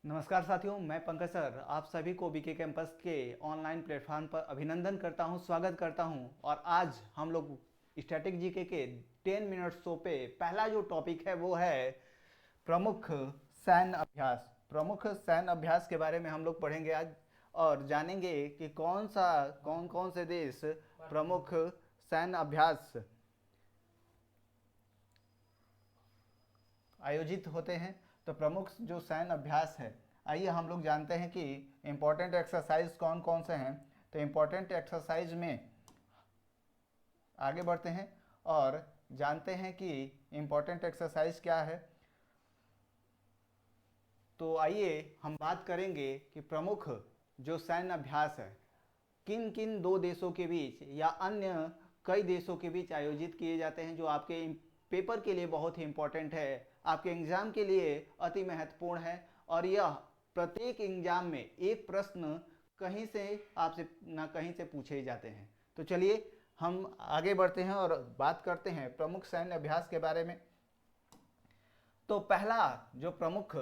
नमस्कार साथियों, मैं पंकज सर आप सभी को बीके कैंपस के ऑनलाइन प्लेटफॉर्म पर अभिनंदन करता हूं, स्वागत करता हूं। और आज हम लोग स्टैटिक जीके के 10 मिनट शो पे पहला जो टॉपिक है वो है प्रमुख सैन्य अभ्यास। प्रमुख सैन्य अभ्यास के बारे में हम लोग पढ़ेंगे आज और जानेंगे कि कौन कौन से देश प्रमुख सैन्य अभ्यास आयोजित होते हैं। तो प्रमुख जो सैन्य अभ्यास है, आइए हम लोग जानते हैं कि इम्पोर्टेंट एक्सरसाइज कौन कौन से हैं। तो इम्पोर्टेंट एक्सरसाइज में आगे बढ़ते हैं और जानते हैं कि इम्पोर्टेंट एक्सरसाइज क्या है। तो आइए हम बात करेंगे कि प्रमुख जो सैन्य अभ्यास है किन किन दो देशों के बीच या अन्य कई देशों के बीच आयोजित किए जाते हैं, जो आपके पेपर के लिए बहुत ही इम्पोर्टेंट है, आपके एग्जाम के लिए अति महत्वपूर्ण है। और यह प्रत्येक एग्जाम में एक प्रश्न कहीं से आपसे ना कहीं से पूछे जाते हैं। तो चलिए हम आगे बढ़ते हैं और बात करते हैं प्रमुख सैन्य अभ्यास के बारे में। तो पहला जो प्रमुख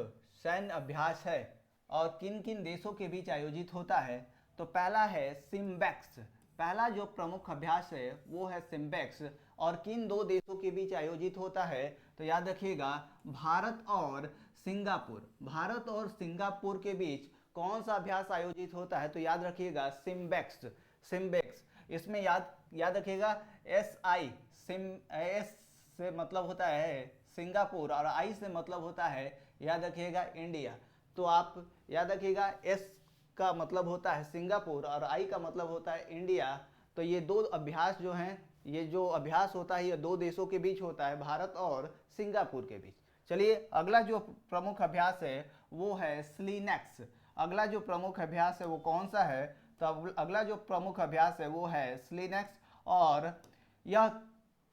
सैन्य अभ्यास है और किन किन देशों के बीच आयोजित होता है, तो पहला है सिम्बेक्स। पहला जो प्रमुख अभ्यास है वो है सिम्बेक्स। और किन दो देशों के बीच आयोजित होता है, तो याद रखिएगा भारत और सिंगापुर। भारत और सिंगापुर के बीच कौन सा अभ्यास आयोजित होता है, तो याद रखिएगा सिम्बेक्स। सिम्बेक्स इसमें याद रखिएगा एस से मतलब होता है सिंगापुर और आई से मतलब होता है, याद रखिएगा, इंडिया। तो आप याद रखिएगा एस का मतलब होता है सिंगापुर और आई का मतलब होता है इंडिया। तो ये दो अभ्यास जो हैं, ये जो अभ्यास होता है ये दो देशों के बीच होता है, भारत और सिंगापुर के बीच। चलिए अगला जो प्रमुख अभ्यास है वो है स्लीनेक्स। अगला जो प्रमुख अभ्यास है वो कौन सा है, तो अगला जो प्रमुख अभ्यास है वो है स्लीनेक्स। और यह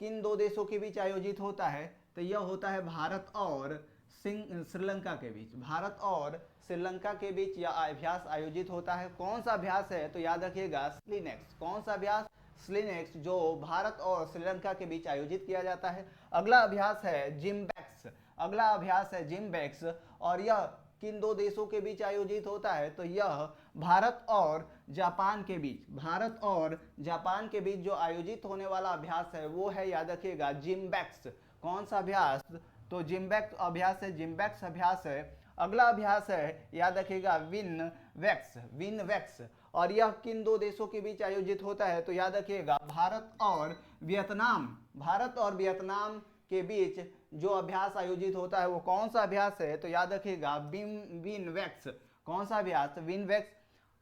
किन दो देशों के बीच आयोजित होता है, तो यह होता है भारत और श्रीलंका के बीच। भारत और श्रीलंका के बीच यह अभ्यास आयोजित होता है। कौन सा अभ्यास है, तो याद रखिएगा स्लीनेक्स। कौन सा अभ्यास, स्लीनेक्स, जो भारत और श्रीलंका के बीच आयोजित किया जाता है। अगला अभ्यास है जिम्बेक्स। अगला अभ्यास है जिम्बेक्स और यह किन दो देशों के बीच आयोजित होता है, तो यह भारत और जापान के बीच। भारत और जापान के बीच जो आयोजित होने वाला अभ्यास है वो है, याद रखिएगा, जिम्बेक्स। कौन सा अभ्यास, तो जिम्बेक्स अभ्यास है, जिम्बेक्स अभ्यास है। अगला अभ्यास है, याद रखिएगा, विनवेक्स। विनवेक्स और यह किन दो देशों के बीच आयोजित होता है, तो याद रखिएगा भारत और वियतनाम। भारत और वियतनाम के बीच जो अभ्यास आयोजित होता है वो कौन सा अभ्यास है, तो याद रखिएगा विनवेक्स। कौन सा अभ्यास, विनवेक्स।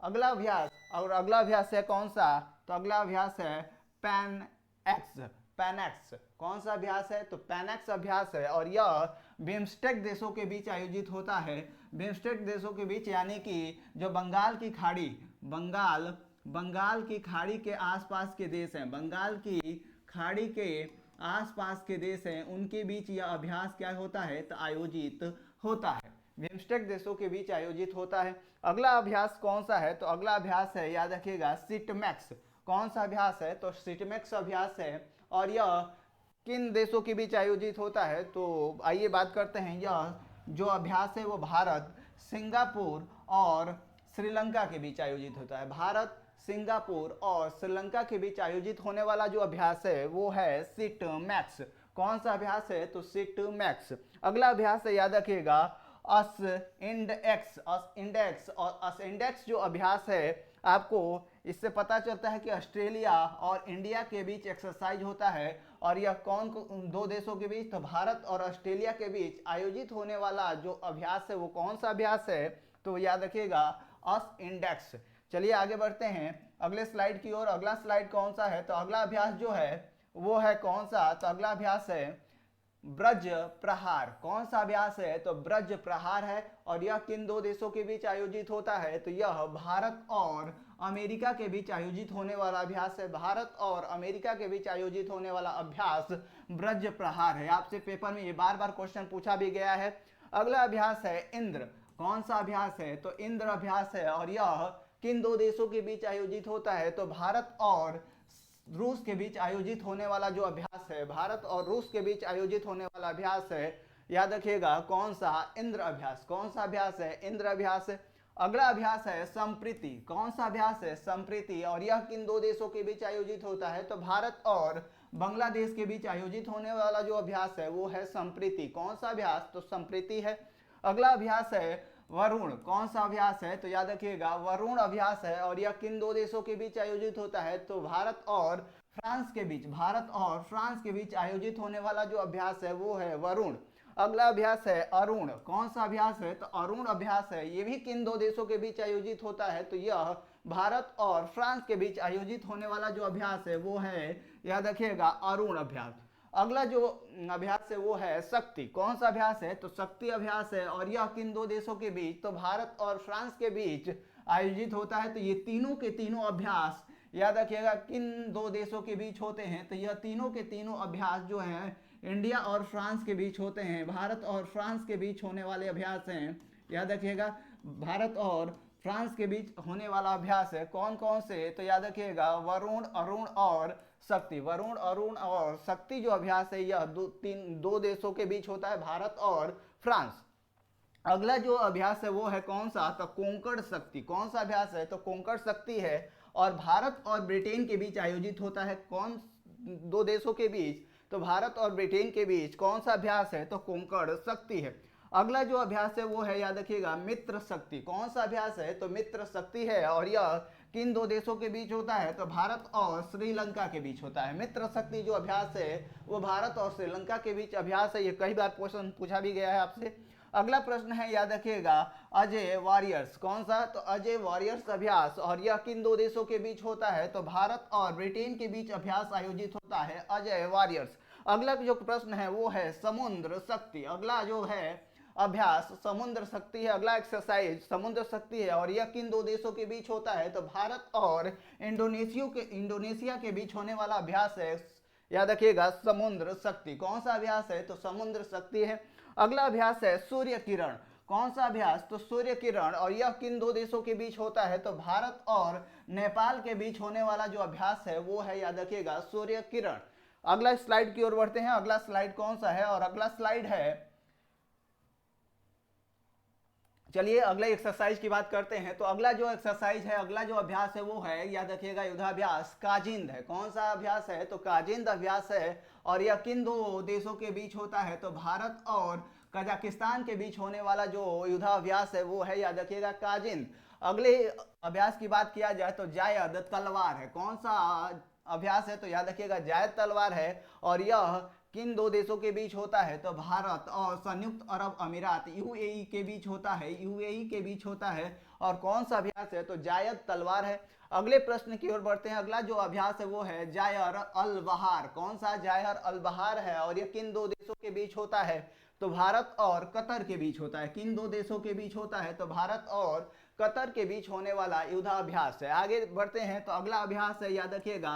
अगला अभ्यास, और अगला अभ्यास है कौन सा, तो अगला अभ्यास है पैन एक्स। पैनैक्स। कौन सा अभ्यास है, तो पैनैक्स अभ्यास है और यह बिम्स्टेक देशों के बीच आयोजित होता है। बिम्स्टेक देशों के बीच यानी कि जो बंगाल की खाड़ी, बंगाल की खाड़ी के आसपास के देश हैं, बंगाल की खाड़ी के आसपास के देश हैं, उनके बीच यह अभ्यास क्या होता है, तो आयोजित होता है। बिम्स्टेक देशों के बीच आयोजित होता है। अगला अभ्यास कौन सा है, तो अगला अभ्यास है, याद रखिएगा, सिटमैक्स। कौन सा अभ्यास है, तो सिटमैक्स अभ्यास है और यह किन देशों के बीच आयोजित होता है, तो आइए बात करते हैं। यह जो अभ्यास है वो भारत, सिंगापुर और श्रीलंका के बीच आयोजित होता है। भारत, सिंगापुर और श्रीलंका के बीच आयोजित होने वाला जो अभ्यास है वो है सिटमैक्स। कौन सा अभ्यास है, तो सिटमैक्स। अगला अभ्यास है, याद रखिएगा, अस इंडेक्स। अस इंडेक्स और अस इंडेक्स जो अभ्यास है, आपको इससे पता चलता है कि ऑस्ट्रेलिया और इंडिया के बीच एक्सरसाइज होता है। और यह कौन दो देशों के बीच, तो भारत और ऑस्ट्रेलिया के बीच आयोजित होने वाला जो अभ्यास है वो कौन सा अभ्यास है, तो याद रखिएगा अस इंडेक्स। चलिए आगे बढ़ते हैं अगले स्लाइड की ओर। अगला स्लाइड कौन सा है, तो अगला अभ्यास जो है वो है कौन सा, तो अगला अभ्यास है ब्रज प्रहार। कौन सा अभ्यास है, तो ब्रज प्रहार है और यह किन दो देशों के बीच आयोजित होता है, तो यह भारत और अमेरिका के बीच आयोजित होने वाला अभ्यास है। भारत और अमेरिका के बीच आयोजित होने वाला अभ्यास ब्रज प्रहार है। आपसे पेपर में ये बार बार क्वेश्चन पूछा भी गया है। अगला अभ्यास है इंद्र। कौन सा अभ्यास है, तो इंद्र अभ्यास है और यह किन दो देशों के बीच आयोजित होता है, तो भारत और रूस के बीच आयोजित होने वाला जो अभ्यास है, भारत और रूस के बीच आयोजित होने वाला अभ्यास है, याद रखिएगा कौन सा, इंद्र अभ्यास। कौन सा अभ्यास है, इंद्र अभ्यास है। अगला अभ्यास है संप्रीति। कौन सा अभ्यास है, संप्रीति। और यह किन दो देशों के बीच आयोजित होता है, तो भारत और बांग्लादेश के बीच आयोजित होने वाला जो अभ्यास है वो है संप्रीति। कौन सा अभ्यास, तो संप्रीति है। अगला अभ्यास है वरुण। कौन सा अभ्यास है, तो याद रखिएगा वरुण अभ्यास है। और यह किन दो देशों के बीच आयोजित होता है, तो भारत और फ्रांस के बीच, भारत और फ्रांस के बीच आयोजित होने वाला जो अभ्यास है वो है वरुण। अगला अभ्यास है अरुण। कौन सा अभ्यास है, तो अरुण अभ्यास है। ये भी किन दो देशों के बीच आयोजित होता है, तो यह भारत और फ्रांस के बीच आयोजित होने वाला जो अभ्यास है वो है, याद रखिएगा, अरुण अभ्यास। अगला जो अभ्यास है वो है शक्ति। कौन सा अभ्यास है, तो शक्ति अभ्यास है। और यह किन दो देशों के बीच, तो भारत और फ्रांस के बीच आयोजित होता है। तो ये तीनों के तीनों अभ्यास याद रखिएगा किन दो देशों के बीच होते हैं, तो यह तीनों के तीनों अभ्यास जो हैं इंडिया और फ्रांस के बीच होते हैं। भारत और फ्रांस के बीच होने वाले अभ्यास हैं, याद रखिएगा भारत और फ्रांस के बीच होने वाला अभ्यास है। कौन कौन से, तो याद रखिएगा वरुण, अरुण और शक्ति। वरुण, अरुण और शक्ति जो अभ्यास है यह दो देशों के बीच होता है, भारत और फ्रांस। अगला जो अभ्यास है वो है कौन सा, तो कोंकण शक्ति। कौन सा अभ्यास है, तो कोंकण शक्ति है। और भारत और ब्रिटेन के बीच आयोजित होता है। कौन दो देशों के बीच, तो भारत और ब्रिटेन के बीच कौन सा अभ्यास है, तो कोंकण शक्ति है। अगला जो अभ्यास है वो है, याद रखिएगा, मित्र शक्ति। कौन सा अभ्यास है, तो मित्र शक्ति है। और यह किन दो देशों के बीच होता है, तो भारत और श्रीलंका के बीच होता है। मित्र शक्ति जो अभ्यास है वो भारत और श्रीलंका के बीच अभ्यास है। ये कई बार क्वेश्चन पूछा भी गया है आपसे। अगला प्रश्न है, याद रखिएगा, अजय वॉरियर्स। कौन सा, तो अजय वॉरियर्स अभ्यास। और यह किन दो देशों के बीच होता है, तो भारत और ब्रिटेन के बीच अभ्यास आयोजित होता है, अजय वॉरियर्स। अगला जो प्रश्न है वो है समुद्र शक्ति। अगला जो है अभ्यास समुद्र शक्ति है। अगला एक्सरसाइज समुद्र शक्ति है। और यह किन दो देशों के बीच होता है, तो भारत और इंडोनेशिया के बीच होने वाला अभ्यास है, याद रखिएगा, समुद्र शक्ति। कौन सा अभ्यास है, तो समुद्र शक्ति है। अगला अभ्यास है सूर्य किरण। कौन सा अभ्यास, तो सूर्य किरण। और यह किन दो देशों के बीच होता है, तो भारत और नेपाल के बीच होने वाला जो अभ्यास है वो है, याद रखिएगा, सूर्य किरण। अगला स्लाइड की ओर बढ़ते हैं। अगला स्लाइड कौन सा है, और अगला स्लाइड है, चलिए अगले एक्सरसाइज की बात करते हैं। तो अगला जो एक्सरसाइज है, अगला जो अभ्यास है वो है, याद रखिएगा, युद्धाभ्यास काजिंद है। कौन सा अभ्यास है, तो काजिंद अभ्यास है। और यह किन दो देशों के बीच होता है, तो भारत और कजाकिस्तान के बीच होने वाला जो युद्धाभ्यास है वो है, याद रखिएगा, काजिंद। अगले अभ्यास की बात किया जाए तो जायद तलवार है। कौन सा अभ्यास है, तो याद रखिएगा जायद तलवार है। और यह किन दो देशों के बीच होता है, तो भारत और संयुक्त अरब अमीरात यूएई के बीच होता है, यूएई के बीच होता है। और कौन सा अभ्यास है, तो जायद तलवार है। अगले प्रश्न की ओर बढ़ते हैं। अगला जो अभ्यास है वो है जायर अल बहार। कौन सा, जायर अल बहार है। और यह किन दो देशों के बीच होता है, तो भारत और कतर के बीच होता है। किन दो देशों के बीच होता है, तो भारत और कतर के बीच होने वाला युद्धाभ्यास है। आगे बढ़ते हैं। तो अगला अभ्यास है, याद रखिएगा,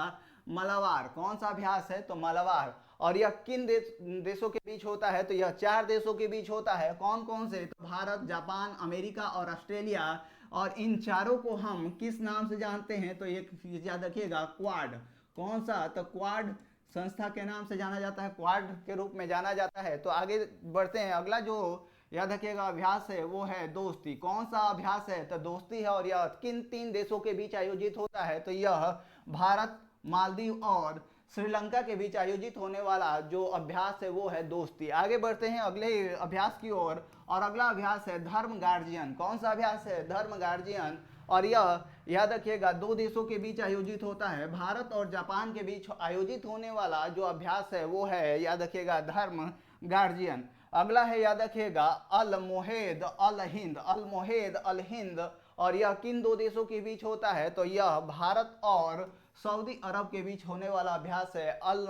मलाबार। कौन सा अभ्यास है, तो मलाबार। और यह किन देशों के बीच होता है, तो यह 4 देशों के बीच होता है। कौन कौन से, तो भारत, जापान, अमेरिका और ऑस्ट्रेलिया। और इन चारों को हम किस नाम से जानते हैं, तो एक याद रखिएगा, क्वाड। कौन सा, तो क्वाड संस्था के नाम से जाना जाता है, क्वाड के रूप में जाना जाता है। तो आगे बढ़ते हैं। अगला जो याद रखिएगा अभ्यास है वो है दोस्ती। कौन सा अभ्यास है, तो दोस्ती है। और यह किन 3 देशों के बीच आयोजित होता है, तो यह भारत, मालदीव और श्रीलंका के बीच आयोजित होने वाला जो अभ्यास है वो है दोस्ती। आगे बढ़ते हैं अगले अभ्यास की ओर। और अगला अभ्यास है धर्म गार्जियन। कौन सा अभ्यास है, धर्म गार्जियन। और यह याद रखिएगा 2 देशों के बीच आयोजित होता है, भारत और जापान के बीच आयोजित होने वाला जो अभ्यास है वो है, याद रखिएगा, धर्म गार्जियन। अगला है, याद रखिएगा, अल मोहेद अल हिंद। अल मोहेद अल हिंद। और यह किन 2 देशों के बीच होता है, तो यह भारत और सऊदी अरब के बीच होने वाला अभ्यास है, अल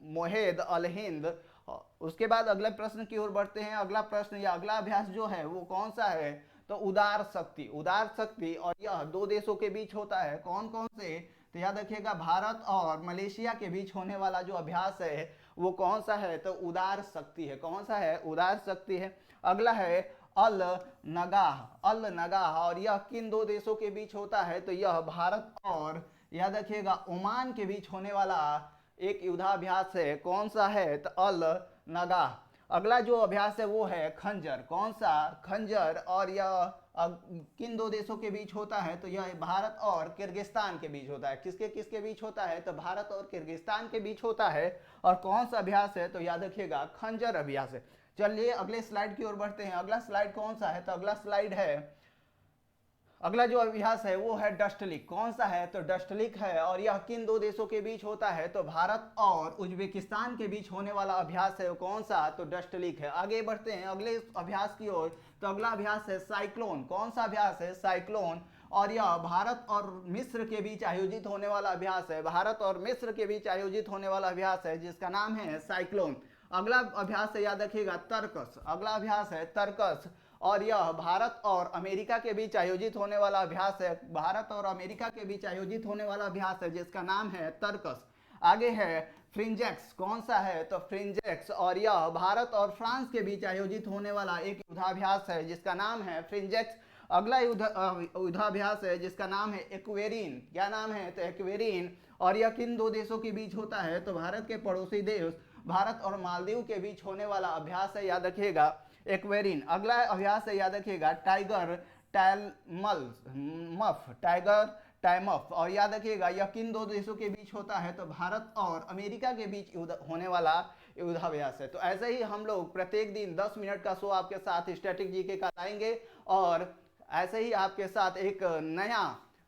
मोहेद अल हिंद। उसके बाद अगले प्रश्न की ओर बढ़ते हैं। अगला प्रश्न या अगला अभ्यास जो है वो कौन सा है, तो उदार शक्ति। उदार शक्ति। और यह 2 देशों के बीच होता है। कौन कौन से, तो याद रखिएगा, भारत और मलेशिया के बीच होने वाला जो अभ्यास है वो कौन सा है, तो उदार शक्ति है। कौन सा है, उदार शक्ति है। अगला है अल नगाह। अल नगाह। और यह किन 2 देशों के बीच होता है, तो यह भारत और याद रखिएगा ओमान के बीच होने वाला एक युद्धाभ्यास है। कौन सा है, तो अल नगाह। अगला जो अभ्यास है वो है खंजर। कौन सा? खंजर। और यह किन दो देशों के बीच होता है? तो यह भारत और किर्गिस्तान के बीच होता है। किसके किसके बीच होता है? तो भारत और किर्गिस्तान के बीच होता है। और कौन सा अभ्यास है? तो याद रखिएगा खंजर अभ्यास है। चलिए अगले स्लाइड की ओर बढ़ते हैं। अगला स्लाइड कौन सा है? तो अगला स्लाइड है, अगला जो अभ्यास है वो है डस्टलिक। कौन सा है? तो डस्टलिक है। और यह किन दो देशों के बीच होता है? तो भारत और उज्बेकिस्तान के बीच होने वाला अभ्यास है। कौन सा? तो डस्टलिक है। आगे बढ़ते हैं अगले अभ्यास की ओर। तो अगला अभ्यास है साइक्लोन। कौन सा अभ्यास है? साइक्लोन। और यह भारत और मिस्र के बीच आयोजित होने वाला अभ्यास है। भारत और मिस्र के बीच आयोजित होने वाला अभ्यास है जिसका नाम है साइक्लोन। अगला अभ्यास है, याद रखिएगा, तर्कस। अगला अभ्यास है तर्कस। और यह भारत और अमेरिका के बीच आयोजित होने वाला अभ्यास है। भारत और अमेरिका के बीच आयोजित होने वाला अभ्यास है जिसका नाम है तर्कस। आगे है फ्रिंजेक्स। कौन सा है? तो फ्रिंजेक्स। और यह भारत और फ्रांस के बीच आयोजित होने वाला एक युद्धाभ्यास है जिसका नाम है फ्रिंजेक्स। अगला युद्धाभ्यास है जिसका नाम है एक्वेरिन। क्या नाम है? तो एक्वेरिन। और यह किन दो देशों के बीच होता है? तो भारत के पड़ोसी देश भारत और मालदीव के बीच होने वाला अभ्यास है, याद रखिएगा, एक्वेरिन। अगला अभ्यास है, याद रखिएगा, टाइगर टैलमल मफ। टाइगर टाइमफ। और याद रखिएगा यह किन दो देशों के बीच होता है? तो भारत और अमेरिका के बीच होने वाला युद्धाभ्यास है। तो ऐसे ही हम लोग प्रत्येक दिन 10 मिनट का शो आपके साथ स्टैटिक जीके का लाएंगे और ऐसे ही आपके साथ एक नया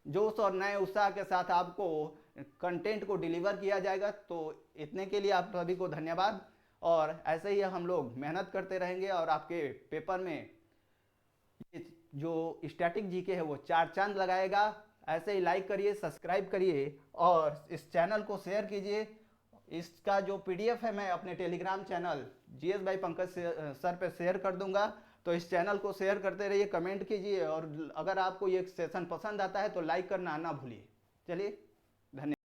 जोश और नए उत्साह के साथ आपको कंटेंट को डिलीवर किया जाएगा। तो इतने के लिए आप सभी को धन्यवाद। और ऐसे ही हम लोग मेहनत करते रहेंगे और आपके पेपर में जो स्टैटिक जीके है वो 4 चांद लगाएगा। ऐसे ही लाइक करिए, सब्सक्राइब करिए और इस चैनल को शेयर कीजिए। इसका जो पीडीएफ है मैं अपने Telegram channel GS by Pankaj sir पे शेयर कर दूंगा। तो इस चैनल को शेयर करते रहिए, कमेंट कीजिए और अगर आपको ये सेशन पसंद आता है तो लाइक करना ना भूलिए। चलिए, धन्यवाद।